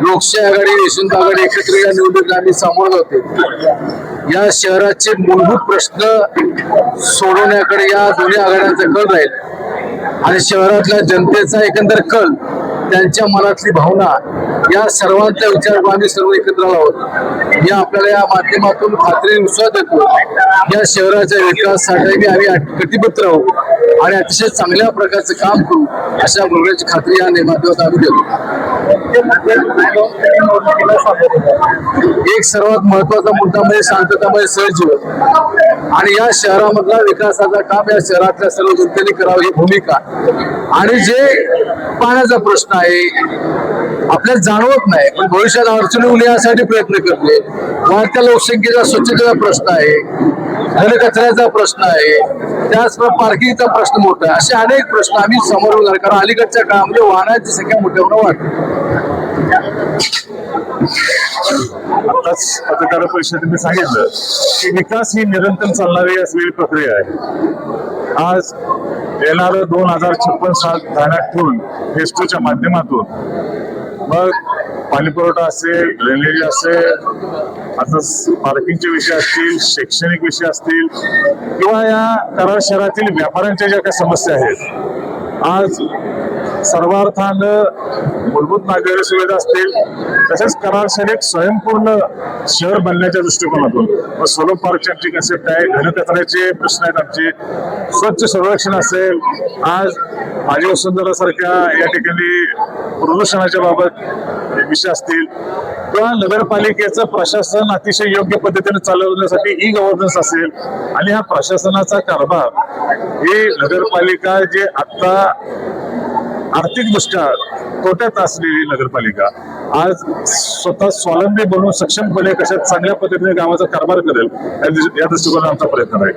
लोकशाही आघाडी यशवंत आघाडी एकत्र या निवडणुकीला आम्ही सामोरं होते। या शहराचे मूलभूत प्रश्न सोडवण्याकडे या दोन्ही आघाड्यांचा कल राहील आणि शहरातल्या जनतेचा एकंदर कल, त्यांच्या मनातली भावना, या सर्वांचा विचार आम्ही सर्व एकत्र आहोत। या आपल्याला या माध्यमातून खात्री विश्वास देतो या शहराच्या विकासासाठी आम्ही कटिबद्ध आहोत आणि अतिशय चांगल्या प्रकारचं काम करू अशा प्रकारची खात्री या माध्यमातून आम्ही देतो। एक सर्वात महत्वाचा मुद्दा म्हणजे शांततामय सहजीवन आणि या शहरामधला विकासाचा काम या शहरातल्या सर्व जनतेने करावं ही भूमिका। आणि जे पाण्याचा प्रश्न आहे आपल्याला जाणवत नाही पण भविष्यात अडचणी येऊ नये यासाठी प्रयत्न करते। वाढत्या लोकसंख्येचा स्वच्छतेचा प्रश्न आहे, घनकचऱ्याचा प्रश्न आहे, त्याचप्रमाणे पार्किंगचा प्रश्न मोठा आहे। असे अनेक प्रश्न आम्ही समोर उभे कारण अलीकडच्या काळामध्ये वाहनांची संख्या मोठ्या वाढते। आताच पत्रकार परिषदेने सांगितलं की विकास ही निरंतर चालणारी असलेली प्रक्रिया आहे। आज येणारं 2056 साल ध्यानात ठेवून फेज 2 च्या माध्यमातून मग पाणीपुरवठा असेल, ड्रेनेज असेल, आता पार्किंगचे विषय असतील, शैक्षणिक विषय असतील किंवा या कराड शहरातील व्यापाऱ्यांच्या ज्या काही समस्या आहेत, आज सर्वार्थानं मूलभूत नागरी सुविधा असतील तसेच कराड शहर एक स्वयंपूर्ण शहर बनण्याच्या दृष्टिकोनातून सोलो पार्कची आमची कन्सेप्ट आहे, घनकचऱ्याचे प्रश्न आहेत आमचे, स्वच्छ सर्वेक्षण असेल, आज आजी वसुंधरा सारख्या या ठिकाणी प्रदूषणाच्या बाबत विषय असतील किंवा नगरपालिकेचं प्रशासन अतिशय योग्य पद्धतीने चालवण्यासाठी ई गव्हर्नन्स असेल आणि हा प्रशासनाचा कारभार ही नगरपालिका जे आता आर्थिकदृष्ट्या तोट्यात असलेली नगरपालिका आज स्वतः स्वावलंबी बनवून सक्षमपणे कशा चांगल्या पद्धतीने गावाचा कारभार करेल या दृष्टिकोनातून आमचा प्रयत्न आहे।